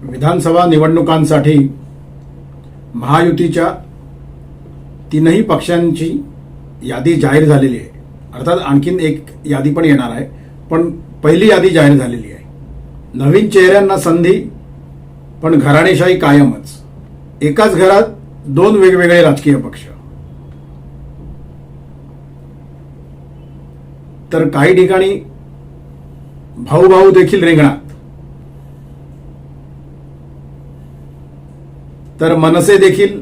विधानसभा निवडणुकांसाठी महायुतीच्या तीनही पक्षांची यादी जाहीर झालेली आहे. अर्थात आणखीन एक यादी पण येणार आहे, पण पहिली यादी जाहीर झालेली आहे. नवीन चेहऱ्यांना संधी, पण घराणेशाही कायमच. एकाच घरात दोन वेगवेगळे राजकीय पक्ष. तर काही ठिकाणी भाऊ भाऊ देखील रिंगणात. तर मनसे देखील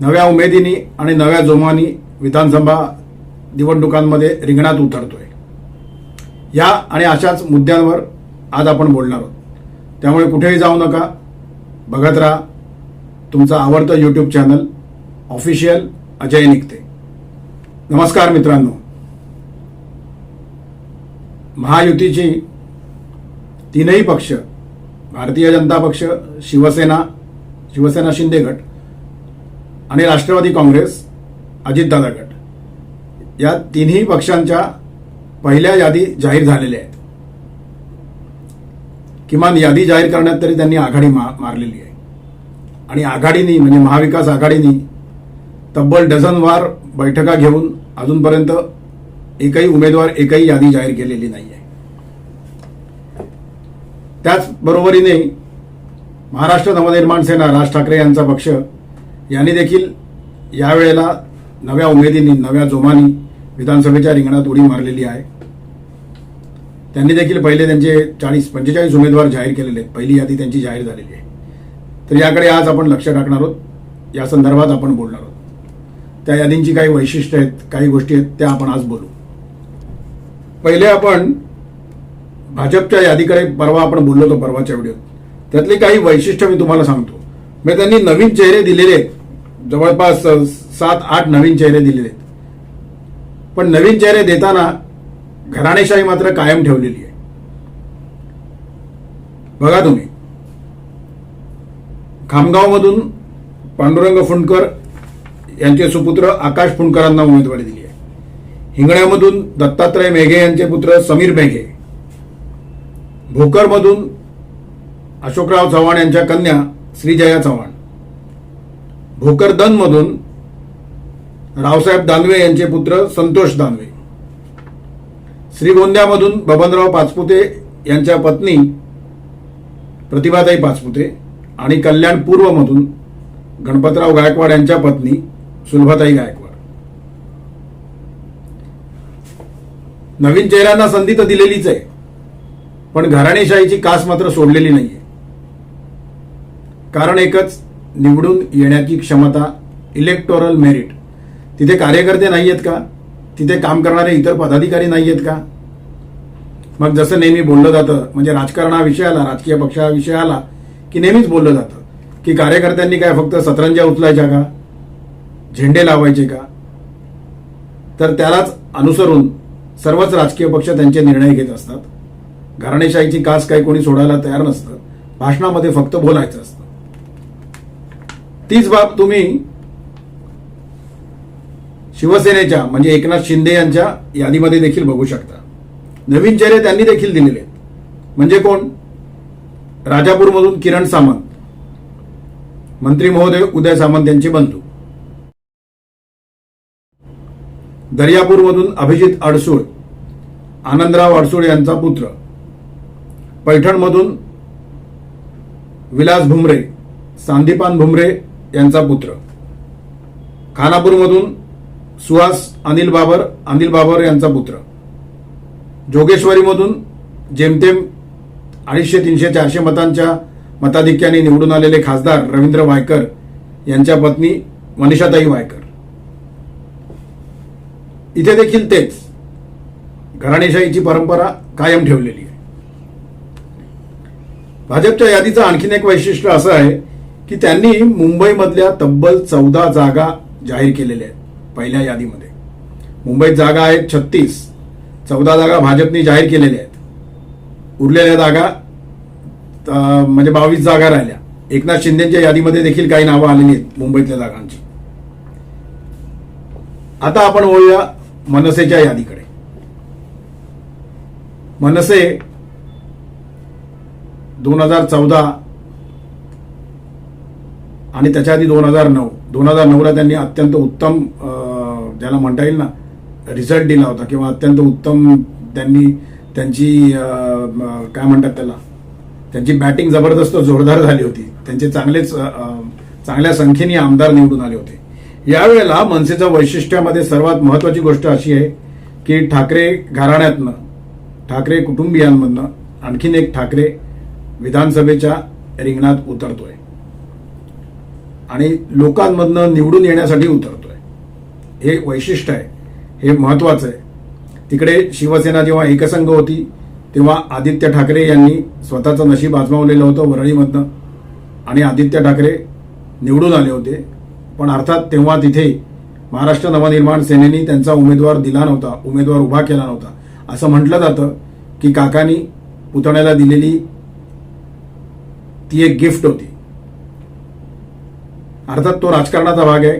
नव्या उमेदीनी आणि नव्या जोमानी विधानसभा निवडणुकांमध्ये रिंगणात उतरतोय. या आणि अशाच मुद्द्यांवर आज आपण बोलणार आहोत. त्यामुळे कुठेही जाऊ नका, बघत राहा तुमचं आवडतं यूट्यूब चॅनल ऑफिशियल अजय निकते. नमस्कार मित्रांनो. महायुतीची तीनही पक्ष, भारतीय जनता पक्ष, शिवसेना शिंदे गट आणि राष्ट्रवादी काँग्रेस अजितदादा गट, या तिन्ही पक्षांच्या पहिल्या यादी जाहीर झालेल्या आहेत. किमान यादी जाहीर करण्यात तरी त्यांनी आघाडी मारलेली आहे. आणि आघाडीनी म्हणजे महाविकास आघाडीनी तब्बल डझनवार बैठका घेऊन अजूनपर्यंत एकही उमेदवार, एकही यादी जाहीर केलेली नाही आहे. त्याचबरोबरीने महाराष्ट्र नवनिर्माण सेना, राज ठाकरे यांचा पक्ष यांनी देखील यावेळेला नव्या उमेदींनी, नव्या जोमानी विधानसभेच्या रिंगणात उडी मारलेली आहे. त्यांनी देखील पहिले त्यांचे 45 उमेदवार जाहीर केलेले आहेत. पहिली यादी त्यांची जाहीर झालेली आहे. तर याकडे आज आपण लक्ष टाकणार आहोत. या संदर्भात आपण बोलणार आहोत. त्या यादींची काही वैशिष्ट्य आहेत, काही गोष्टी आहेत, त्या आपण आज बोलू. पहिले आपण भाजपच्या यादीकडे परवा आपण बोललो होतो परवाच्या व्हिडिओत. त्यातली काही वैशिष्ट्य मी तुम्हाला सांगतो. म्हणजे त्यांनी नवीन चेहरे दिलेले आहेत, जवळपास 7-8 नवीन चेहरे दिलेले आहेत. पण नवीन चेहरे देताना घराणेशाही मात्र कायम ठेवलेली आहे. बघा तुम्ही, खामगावमधून पांडुरंग फुंडकर यांचे सुपुत्र आकाश फुंडकरांना उमेदवारी दिली आहे. हिंगण्यामधून दत्तात्रय मेघे यांचे पुत्र समीर मेघे, भोकरमधून अशोकराव चव्हाण यांच्या कन्या श्रीजया चव्हाण, भोकरदनमधून रावसाहेब दानवे यांचे पुत्र संतोष दानवे, श्रीगोंद्यामधून बबनराव पाचपुते यांच्या पत्नी प्रतिभाताई पाचपुते आणि कल्याण पूर्वमधून गणपतराव गायकवाड यांच्या पत्नी सुलभाताई गायकवाड. नवीन चेहऱ्यांना संधी तर दिलेलीच आहे, पण घराणेशाहीची कास मात्र सोडलेली नाहीये. कारण एकच, निवडून येण्याची क्षमता, इलेक्टोरल मेरिट. तिथे कार्यकर्ते नाहीयेत का? तिथे काम करणारे इतर पदाधिकारी नाहीयेत का? मग जसं नेहमी बोललं जातं, म्हणजे राजकीय पक्षाविषयी आला की नेहमीच बोललं जातं की कार्यकर्त्यांनी काय फक्त सतरंज्या उचलायच्या का, झेंडे लावायचे का? तर त्यालाच अनुसरून सर्वच राजकीय पक्ष त्यांचे निर्णय घेत असतात. घराणेशाहीची कास काही कोणी सोडायला तयार नसतं. भाषणामध्ये फक्त बोलायचं असतं. तीच बाब तुम्ही शिवसेनेच्या म्हणजे एकनाथ शिंदे यांच्या यादीमध्ये देखील बघू शकता. नवीन चेहरे त्यांनी देखील दिलेले आहेत. म्हणजे कोण? राजापूरमधून किरण सामंत, मंत्री महोदय उदय सामंत यांचे बंधू. दर्यापूरमधून अभिजित अडसूळ, आनंदराव अडसूळ यांचा पुत्र. पैठणमधून विलास भुमरे, सांदीपान भुमरे यांचा पुत्र. खानापूरमधून सुहास अनिल बाबर यांचा पुत्र. जोगेश्वरीमधून जेमतेम 250-300-400 मतांच्या मताधिक्याने निवडून आलेले खासदार रवींद्र वायकर यांच्या पत्नी मनीषाताई वायकर. इथे देखील तेच, घराणेशाहीची परंपरा कायम ठेवलेली आहे. भाजपच्या यादीचं आणखीन एक वैशिष्ट्य असं आहे की त्यांनी मुंबईमधल्या तब्बल 14 जागा जाहीर केलेल्या आहेत. पहिल्या यादीमध्ये मुंबईत जागा आहेत 36, 14 जागा भाजपने जाहीर केलेल्या आहेत. उरलेल्या जागा म्हणजे 22 जागा राहिल्या. एकनाथ शिंदेच्या यादीमध्ये देखील काही नावं आलेली आहेत मुंबईतल्या जागांची. आता आपण वळूया मनसेच्या यादीकडे. मनसे 2014 आणि त्याच्या आधी 2009ला त्यांनी अत्यंत उत्तम ज्याला म्हणता येईल ना रिझल्ट दिला होता किंवा अत्यंत उत्तम त्यांनी त्यांची काय म्हणतात त्याला त्यांची बॅटिंग जबरदस्त जोरदार झाली होती. त्यांचे चांगल्या संख्येने आमदार निवडून आले होते. यावेळेला मनसेच्या वैशिष्ट्यामध्ये सर्वात महत्वाची गोष्ट अशी आहे की ठाकरे घराण्यातनं ठाकरे कुटुंबियांमधनं आणखीन एक ठाकरे विधानसभेच्या रिंगणात उतरतोय आणि लोकांमधनं निवडून येण्यासाठी उतरतोय. हे वैशिष्ट्य आहे, हे महत्वाचं आहे. तिकडे शिवसेना जेव्हा एकसंघ होती तेव्हा आदित्य ठाकरे यांनी स्वतःचं नशीब आजमावलेलं होतं वरळीमधनं आणि आदित्य ठाकरे निवडून आले होते. पण अर्थात तेव्हा तिथे महाराष्ट्र नवनिर्माण सेनेने त्यांचा उमेदवार दिला नव्हता, उमेदवार उभा केला नव्हता. असं म्हटलं जातं की काकांनी पुतण्याला दिलेली ती एक गिफ्ट होती. अर्थात तो राजकारणाचा भाग आहे.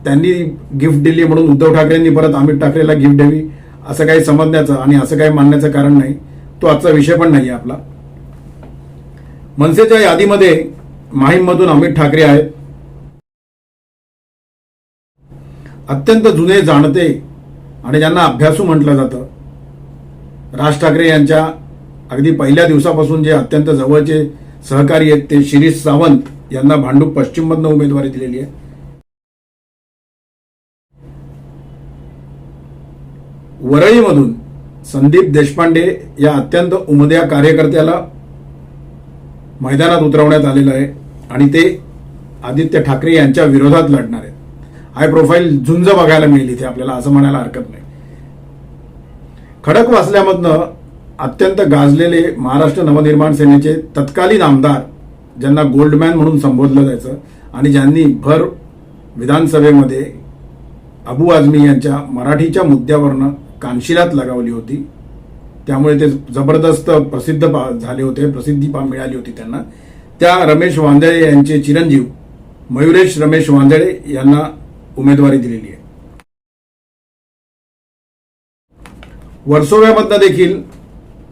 त्यांनी गिफ्ट दिली म्हणून उद्धव ठाकरेंनी परत अमित ठाकरेला गिफ्ट द्यावी असं काही समजण्याचं आणि असं काही मानण्याचं कारण नाही. तो आजचा विषय पण नाही आपला. मनसेच्या यादीमध्ये माहीममधून अमित ठाकरे आहेत. अत्यंत जुने जाणते आणि ज्यांना अभ्यासू म्हटलं जातं. राज ठाकरे यांच्या अगदी पहिल्या दिवसापासून जे अत्यंत जवळचे सहकारी आहेत ते शिरीष सावंत यांना भांडूप पश्चिममधनं उमेदवारी दिलेली आहे. वरळीमधून संदीप देशपांडे या अत्यंत उमद्या कार्यकर्त्याला मैदानात उतरवण्यात आलेलं आहे आणि ते आदित्य ठाकरे यांच्या विरोधात लढणार आहेत. हाय प्रोफाईल झुंज बघायला मिळेल इथे आपल्याला, असं म्हणायला हरकत नाही. खडकवासल्यामधनं अत्यंत गाजलेले महाराष्ट्र नवनिर्माण सेनेचे तत्कालीन आमदार ज्यांना गोल्डमॅन म्हणून संबोधलं जायचं आणि ज्यांनी भर विधानसभेमध्ये अबू आझमी यांच्या मराठीच्या मुद्द्यावरनं कानशिलात लगावली होती, त्यामुळे ते जबरदस्त प्रसिद्ध झाले होते, प्रसिद्धी मिळाली होती त्यांना. त्या रमेश वांदळे यांचे चिरंजीव मयुरेश रमेश वांदळे यांना उमेदवारी दिलेली आहे. वर्सोव्यामधनं देखील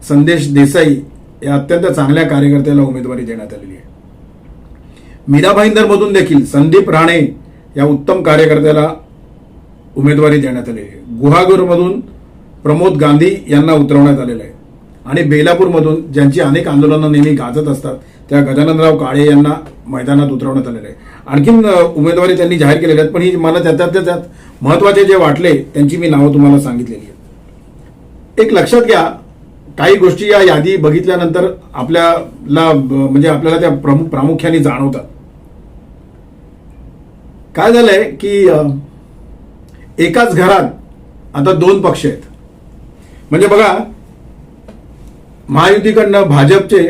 संदेश देसाई या अत्यंत चांगल्या कार्यकर्त्याला उमेदवारी देण्यात आलेली आहे. मीरा भाईंदरमधून देखील संदीप राणे या उत्तम कार्यकर्त्याला उमेदवारी देण्यात आलेली आहे. गुहागरमधून प्रमोद गांधी यांना उतरवण्यात आलेलं आहे आणि बेलापूरमधून ज्यांची अनेक आंदोलनं नेहमी गाजत असतात त्या गजाननराव काळे यांना मैदानात उतरवण्यात आलेलं आहे. आणखीन उमेदवारी त्यांनी जाहीर केलेल्या आहेत, पण ही मला त्यात महत्वाचे जे वाटले त्यांची मी नावं तुम्हाला सांगितलेली आहेत. एक लक्षात घ्या, काही गोष्टी या यादी बघितल्यानंतर आपल्याला त्या प्रामुख्याने जाणवतात. काय झालंय की एकाच घरात आता दोन पक्ष आहेत. म्हणजे बघा, महायुतीकडनं भाजपचे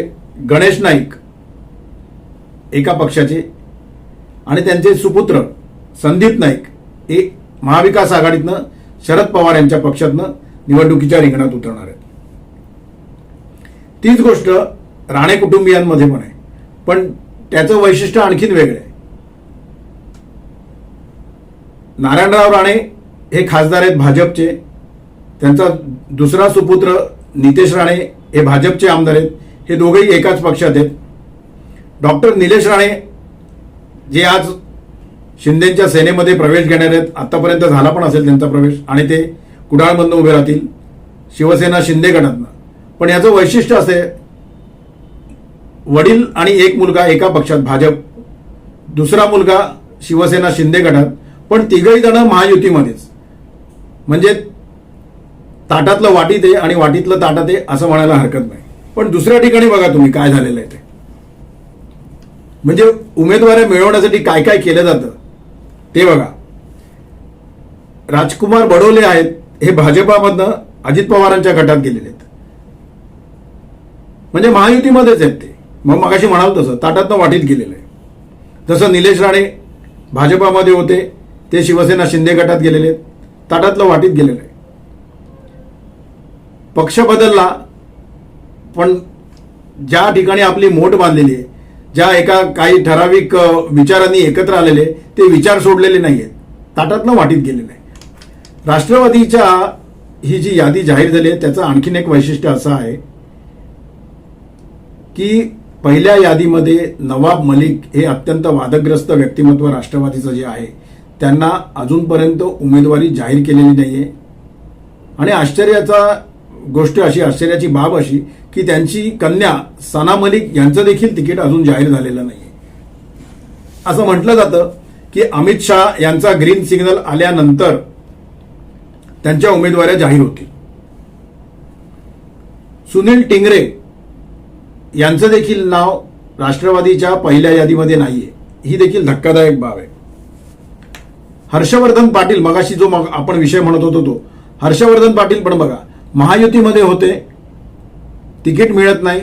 गणेश नाईक एका पक्षाचे आणि त्यांचे सुपुत्र संदीप नाईक हे महाविकास आघाडीतनं शरद पवार यांच्या पक्षातनं निवडणुकीच्या रिंगणात उतरणार आहेत. तीच गोष्ट राणे कुटुंबियांमध्ये पण आहे, पण त्याचं वैशिष्ट्य आणखीन वेगळं आहे. नारायणराव राणे हे खासदार आहेत भाजपचे, त्यांचा दुसरा सुपुत्र नितेश राणे हे भाजपचे आमदार आहेत. हे दोघेही एकाच पक्षात आहेत. डॉक्टर निलेश राणे जे आज शिंदेच्या सेनेमध्ये प्रवेश घेणार आहेत, आतापर्यंत झाला पण असेल त्यांचा प्रवेश, आणि ते कुडाळमधनं उभे राहतील शिवसेना शिंदे गटातनं. पण याचं वैशिष्ट्य असे, वडील आणि एक मुलगा एका पक्षात भाजप, दुसरा मुलगा शिवसेना शिंदे गटात, पण तिघही जण महायुतीमध्येच. म्हणजे ताटातलं वाटीत आहे आणि वाटीतलं ताटात आहे असं म्हणायला हरकत नाही. पण दुसऱ्या ठिकाणी बघा तुम्ही काय झालेलं आहे ते. म्हणजे उमेदवारी मिळवण्यासाठी काय काय केलं जातं ते बघा. राजकुमार बडोले आहेत, हे भाजपामधनं अजित पवारांच्या गटात गेलेले आहेत, म्हणजे महायुतीमध्येच आहेत ते. मग मगाशी म्हणाल तसं ताटातनं वाटीत गेलेलं आहे. जसं निलेश राणे भाजपामध्ये होते, ते शिवसेना शिंदे गटात गेलेले आहेत, ताटातलं वाटीत गेलेलं आहे. पक्ष बदलला, पण ज्या ठिकाणी आपली मोठ बांधलेली आहे, ज्या एका काही ठराविक विचारांनी एकत्र आलेले, ते विचार सोडलेले नाहीयेत, ताटातनं वाटीत गेलेलं आहे. राष्ट्रवादीच्या ही जी यादी जाहीर झाली आहे त्याचं आणखीन एक वैशिष्ट्य असं आहे की पहिल्या यादीमध्ये नवाब मलिक हे अत्यंत वादग्रस्त व्यक्तिमत्व राष्ट्रवादीचं जे आहे त्यांना अजूनपर्यंत उमेदवारी जाहीर केलेली नाहीये. आणि आश्चर्याची बाब अशी की त्यांची कन्या सना मलिक यांचं देखील तिकीट अजून जाहीर झालेलं नाहीये. असं म्हटलं जातं की अमित शहा यांचा ग्रीन सिग्नल आल्यानंतर त्यांच्या उमेदवाऱ्या जाहीर होतील. सुनील टिंगरे यांचं देखील नाव राष्ट्रवादीच्या पहिल्या यादीमध्ये नाहीये. ही देखील धक्कादायक बाब आहे. हर्षवर्धन पाटील, मगाशी जो आपण विषय म्हणत होतो तो हर्षवर्धन पाटील पण बघा महायुतीमध्ये होते, तिकीट मिळत नाही.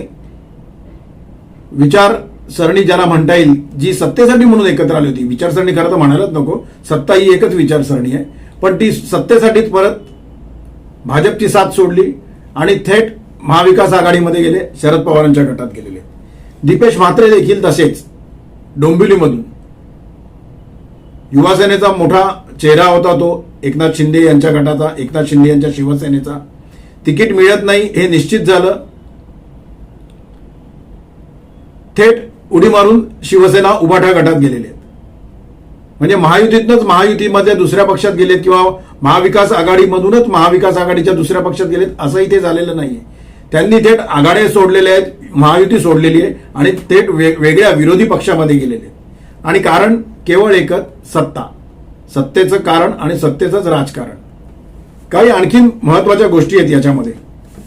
विचारसरणी ज्याला म्हणता येईल, जी सत्तेसाठी म्हणून एकत्र आली होती. विचारसरणी खरं तर म्हणायलाच नको, सत्ता ही एकच विचारसरणी आहे, पण ती सत्तेसाठीच परत भाजपची साथ सोडली आणि थेट महाविकास आघाडीमध्ये गेले, शरद पवारांच्या गटात गेलेले. दीपेश म्हात्रे देखील तसेच डोंबिवलीमधून. युवासेनेचा मोठा चेहरा होता तो एकनाथ शिंदे यांच्या गटाचा, एकनाथ शिंदे यांच्या शिवसेनेचा. तिकीट मिळत नाही हे निश्चित झालं, थेट उडी मारून शिवसेना उभाठा गटात गेलेले आहेत. म्हणजे महायुतीतनंच महायुतीमध्ये दुसऱ्या पक्षात गेलेत किंवा महाविकास आघाडीमधूनच महाविकास आघाडीच्या दुसऱ्या पक्षात गेलेत असंही ते झालेलं नाहीये. त्यांनी थेट आघाड्या सोडलेल्या आहेत, महायुती सोडलेली आहे आणि थेट वेगळ्या विरोधी पक्षामध्ये गेलेले आहेत. आणि कारण केवळ एकच, सत्ता. सत्तेचं कारण आणि सत्तेचंच राजकारण. काही आणखीन महत्वाच्या गोष्टी आहेत याच्यामध्ये,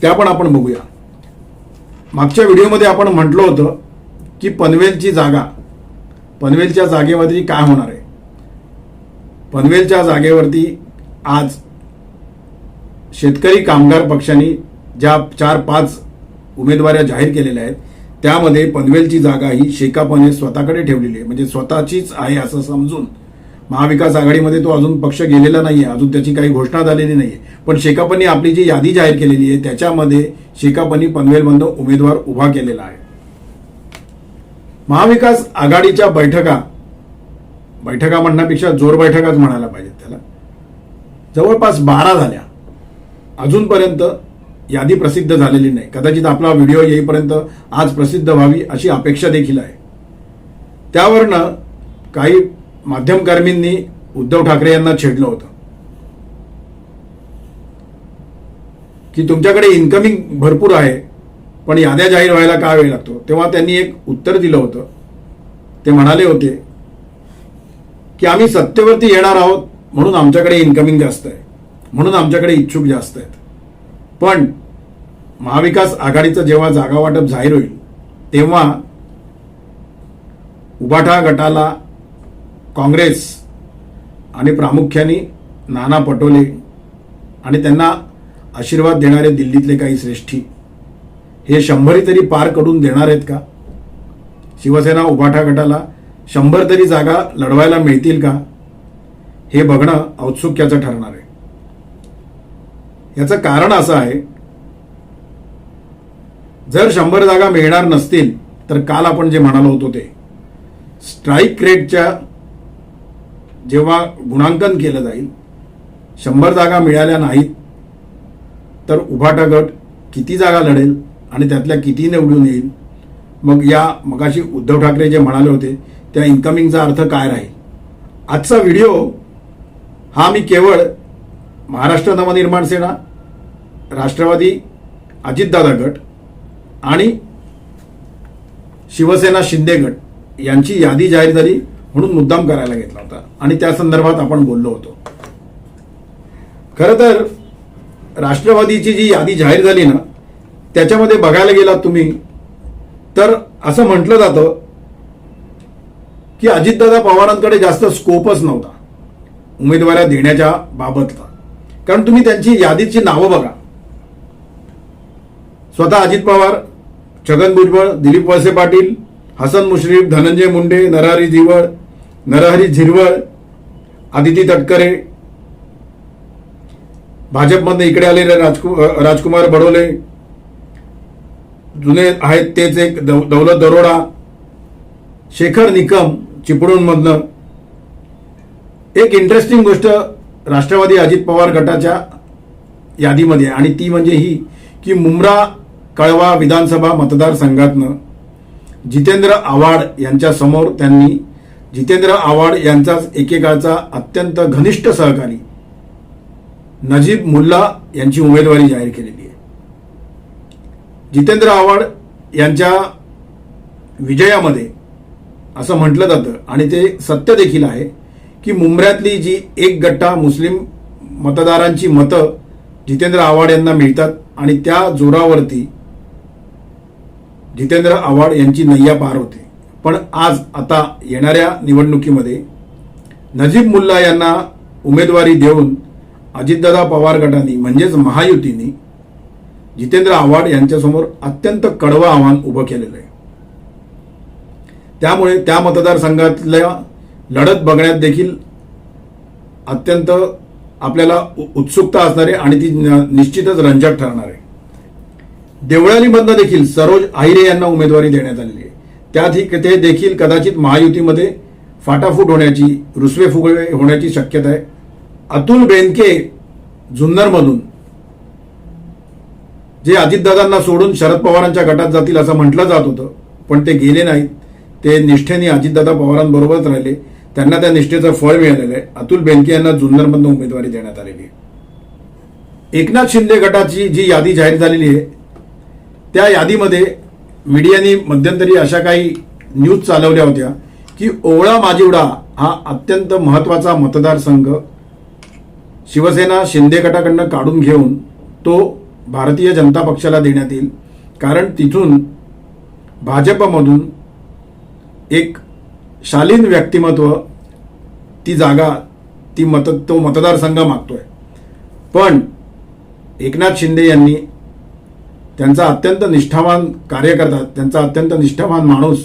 त्या पण आपण बघूया. मागच्या व्हिडिओमध्ये आपण म्हटलं होतं की पनवेलची जागा, पनवेलच्या जागेवरती काय होणार आहे. पनवेलच्या जागेवरती आज शेतकरी कामगार पक्षाने ज्या 4-5 उमेदवाऱ्या जाहीर केलेल्या आहेत त्यामध्ये पनवेलची जागा ही शेकापने स्वतःकडे ठेवलेली आहे. म्हणजे स्वतःचीच आहे असं समजून. महाविकास आघाडीमध्ये तो अजून पक्ष गेलेला नाहीये, अजून त्याची काही घोषणा झालेली नाहीये, पण शेकापनी आपली जी यादी जाहीर केलेली आहे त्याच्यामध्ये शेकापनी पनवेलमधून उमेदवार उभा केलेला आहे. महाविकास आघाडीच्या बैठका म्हणण्यापेक्षा जोर बैठकाच म्हणायला पाहिजेत त्याला, जवळपास 12 झाल्या. अजूनपर्यंत यादी प्रसिद्ध झालेली नाही. कदाचित आपला व्हिडिओ येईपर्यंत आज प्रसिद्ध व्हावी अशी अपेक्षा देखील आहे. त्यावरनं काही माध्यमकर्मींनी उद्धव ठाकरे यांना छेडलं होतं की तुमच्याकडे इन्कमिंग भरपूर आहे पण याद्या जाहीर व्हायला काय वेळ लागतो. तेव्हा त्यांनी एक उत्तर दिलं होतं. ते म्हणाले होते की आम्ही सत्तेवरती येणार आहोत म्हणून आमच्याकडे इन्कमिंग जास्त आहे, म्हणून आमच्याकडे इच्छुक जास्त आहेत. पण महाविकास आघाडीचं जेव्हा जागा वाटप जाहीर होईल तेव्हा उभाठा गटाला काँग्रेस आणि प्रामुख्याने नाना पटोले आणि त्यांना आशीर्वाद देणारे दिल्लीतले काही श्रेष्ठी हे 100 तरी पार करून देणार आहेत का. शिवसेना उभाठा गटाला 100 तरी जागा लढवायला मिळतील का हे बघणं औत्सुक्याचं ठरणार आहे. याचं कारण असं आहे, जर 100 जागा मिळणार नसतील तर काल आपण जे म्हणालो होतो ते स्ट्राईक रेटच्या जेव्हा गुणांकन केलं जाईल, 100 जागा मिळाल्या नाहीत तर उभाटा गट किती जागा लढेल आणि त्यातल्या किती निवडून येईल. मग या मगाशी उद्धव ठाकरे जे म्हणाले होते त्या इन्कमिंगचा अर्थ काय राहील. आजचा व्हिडिओ हा मी केवळ महाराष्ट्र नवनिर्माण सेना, राष्ट्रवादी अजितदादा गट आणि शिवसेना शिंदे गट यांची यादी जाहीर झाली म्हणून मुद्दाम करायला घेतला होता आणि त्या संदर्भात आपण बोललो होतो. खरं तर राष्ट्रवादीची जी यादी जाहीर झाली ना त्याच्यामध्ये बघायला गेलात तुम्ही तर असं म्हटलं जातं की अजितदादा पवारांकडे जास्त स्कोपच नव्हता उमेदवाऱ्या देण्याच्या बाबतला. कारण तुम्ही त्यांची यादीची नावं बघा. स्वतः अजित पवार, छगन भुजबळ, दिलीप वळसे पाटील, हसन मुश्रीफ, धनंजय मुंडे, नरहरी झिरवळ, आदिती तटकरे, भाजपमध्ये इकडे आलेले राजकुमार बडोले, जुने आहेत तेच एक दौलत दरोडा, शेखर निकम चिपळूणमधनं. एक इंटरेस्टिंग गोष्ट राष्ट्रवादी अजित पवार गटाच्या यादीमध्ये आणि ती म्हणजे ही की मुंब्रा कळवा विधानसभा मतदारसंघातनं जितेंद्र आव्हाड यांच्या समोर त्यांनी जितेंद्र आव्हाड यांचाच एकेकाळचा अत्यंत घनिष्ठ सहकारी नजीब मुल्ला यांची उमेदवारी जाहीर केलेली आहे. जितेंद्र आव्हाड यांच्या विजयामध्ये असं म्हटलं जातं आणि ते सत्य देखील आहे की मुंब्र्यातली जी एक गट्टा मुस्लिम मतदारांची मतं जितेंद्र आव्हाड यांना मिळतात आणि त्या जोरावरती जितेंद्र आव्हाड यांची नय्या पार होते. पण आज आता येणाऱ्या निवडणुकीमध्ये नजीब मुल्ला यांना उमेदवारी देऊन अजितदादा पवार गटांनी म्हणजेच महायुतीने जितेंद्र आव्हाड यांच्यासमोर अत्यंत कडवं आव्हान उभं केलेलं आहे. त्यामुळे त्या मतदारसंघातल्या लढत बघण्यात देखील अत्यंत आपल्याला उत्सुकता असणार आहे आणि ती निश्चितच रंजक ठरणार आहे. देवळालीमधनं देखील सरोज आहिरे यांना उमेदवारी देण्यात आलेली आहे. ते देखील कदाचित महायुतीमध्ये फाटाफूट होण्याची रुसवेफुगवे होण्याची शक्यता आहे. अतुल बेनके जुन्नरमधून जे अजितदादांना सोडून शरद पवारांच्या गटात जातील असं म्हटलं जात होतं, पण ते गेले नाहीत. ते निष्ठेने अजितदादा पवारांबरोबरच राहिले. त्यांना त्या निष्ठेचं फळ मिळालेलं आहे. अतुल बेनके यांना जुन्नरमधून उमेदवारी देण्यात आलेली आहे. एकनाथ शिंदे गटाची जी यादी जाहीर झालेली आहे त्या यादीमध्ये मीडियाने मध्यंतरी अशा काही न्यूज चालवल्या होत्या की ओवळा माजिवडा हा अत्यंत महत्वाचा मतदारसंघ शिवसेना शिंदे गटाकडनं काढून घेऊन तो भारतीय जनता पक्षाला देण्यात येईल, कारण तिथून भाजपमधून एक शालीन व्यक्तिमत्व ती जागा तो मतदारसंघ मागतोय. पण एकनाथ शिंदे यांनी त्यांचा अत्यंत निष्ठावान कार्यकर्ता, त्यांचा अत्यंत निष्ठावान माणूस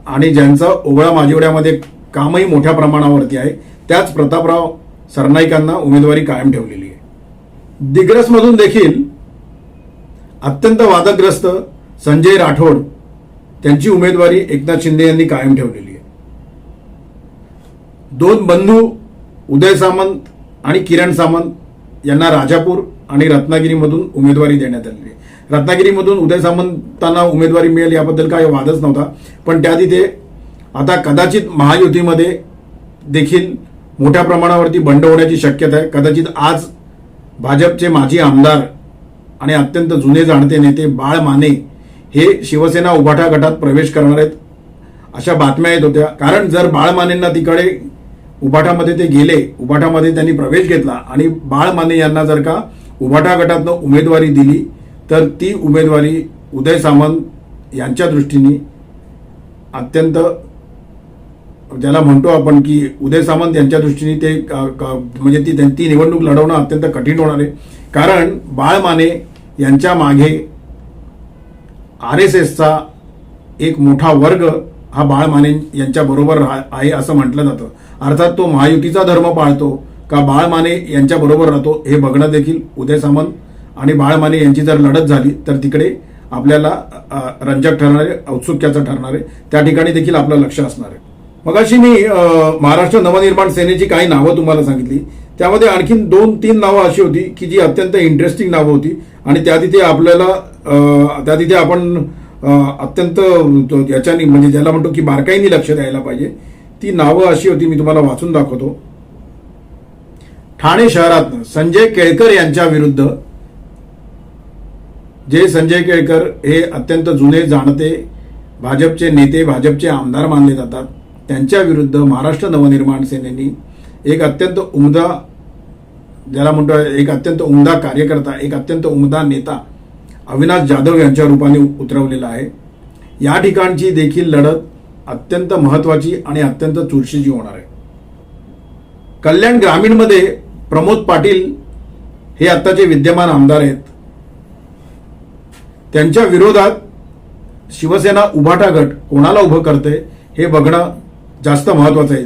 आणि ज्यांचं ओवळा माजिवड्यामध्ये कामही मोठ्या प्रमाणावरती आहे त्याच प्रतापराव सरनाईकांना उमेदवारी कायम ठेवलेली आहे. दिग्रसमधून देखील अत्यंत वादग्रस्त संजय राठोड त्यांची उमेदवारी एकनाथ शिंदे यांनी कायम ठेवलेली आहे. दोन बंधू उदय सामंत आणि किरण सामंत यांना राजापूर आणि रत्नागिरीमधून उमेदवारी देण्यात आलेली आहे. रत्नागिरीमधून उदय सामंतांना उमेदवारी मिळेल याबद्दल काही वादच नव्हता, पण त्या तिथे आता कदाचित महायुतीमध्ये देखील मोठ्या प्रमाणावरती बंड होण्याची शक्यता आहे. कदाचित आज भाजपचे माजी आमदार आणि अत्यंत जुने जाणते नेते बाळ माने हे शिवसेना उभाटा गटात प्रवेश करणार आहेत अशा बातम्या येत होत्या. कारण जर बाळ मानेंना तिकडे उभाटामध्ये ते गेले, उभाटामध्ये त्यांनी प्रवेश घेतला आणि बाळ माने यांना जर का उभाटा गटातनं उमेदवारी दिली तर ती उमेदवारी उदय सामंत यांच्या दृष्टीने अत्यंत, ज्याला म्हणतो आपण की उदय सामंत यांच्या दृष्टीने ते म्हणजे ती निवडणूक लढवणं अत्यंत कठीण होणार आहे. कारण बाळ माने यांच्या मागे RSSचा एक मोठा वर्ग हा बाळ माने यांच्या बरोबर आहे असं म्हटलं जातं. अर्थात तो महायुतीचा धर्म पाळतो का बाळ माने यांच्या बरोबर राहतो हे बघणं देखील उदय सामंत आणि बाळ माने यांची जर लढत झाली तर तिकडे आपल्याला रंजक ठरणार आहे, औत्सुक्याचं ठरणार आहे. त्या ठिकाणी देखील आपलं लक्ष असणार आहे. मगाशी मी महाराष्ट्र नवनिर्माण सेनेची काही नावं तुम्हाला सांगितली. त्यामध्ये आणखीन 2-3 नावं अशी होती की जी अत्यंत इंटरेस्टिंग नावं होती आणि त्या तिथे आपण अत्यंत याच्यानी म्हणजे ज्याला म्हणतो की बारकाईने लक्ष द्यायला पाहिजे. ती नावं अशी होती, मी तुम्हाला वाचून दाखवतो. ठाणे शहरात संजय केळकर यांच्या विरुद्ध, जे संजय केळकर हे अत्यंत जुने जाणते भाजपचे नेते, भाजपचे आमदार मानले जातात, त्यांच्या विरुद्ध महाराष्ट्र नवनिर्माण सेनेनी एक अत्यंत उमदा, ज्याला म्हणतो एक अत्यंत उमदा कार्यकर्ता, एक अत्यंत उमदा नेता अविनाश जाधव यांच्या रूपाने उतरवलेला आहे. या ठिकाणची देखील लढत अत्यंत महत्वाची आणि अत्यंत चुरशीची होणार आहे. कल्याण ग्रामीणमध्ये प्रमोद पाटील हे आत्ताचे विद्यमान आमदार आहेत. त्यांच्या विरोधात शिवसेना उभाटा गट कोणाला उभं करते हे बघणं जास्त महत्वाचं आहे.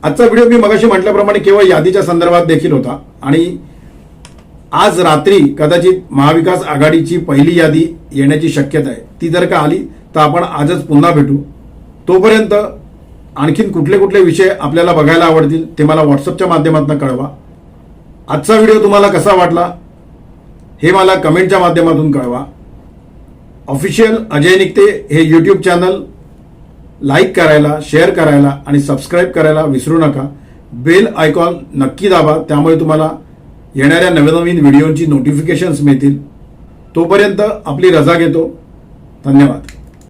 आजचा व्हिडिओ मी मगाशी म्हटल्याप्रमाणे केवळ यादीच्या संदर्भात देखील होता आणि आज रात्री कदाचित महाविकास आघाडीची पहिली यादी येण्याची शक्यता आहे. ती जर का आली तर आपण आजच पुन्हा भेटू. तोपर्यंत आणखीन कुठले कुठले विषय आपल्याला बघायला आवडतील ते मला व्हॉट्सअपच्या माध्यमातून कळवा. आजचा व्हिडिओ तुम्हाला कसा वाटला हे मला कमेंटच्या माध्यमातून कळवा. ऑफिशियल अजय निकते हे यूट्यूब चॅनल लाईक करायला, शेअर करायला आणि सबस्क्राईब करायला विसरू नका. बेल आयकॉन नक्की दाबा, त्यामुळे तुम्हाला येणाऱ्या नवनवीन व्हिडिओची नोटिफिकेशन्स मिळतील. तोपर्यंत आपली रजा घेतो. धन्यवाद.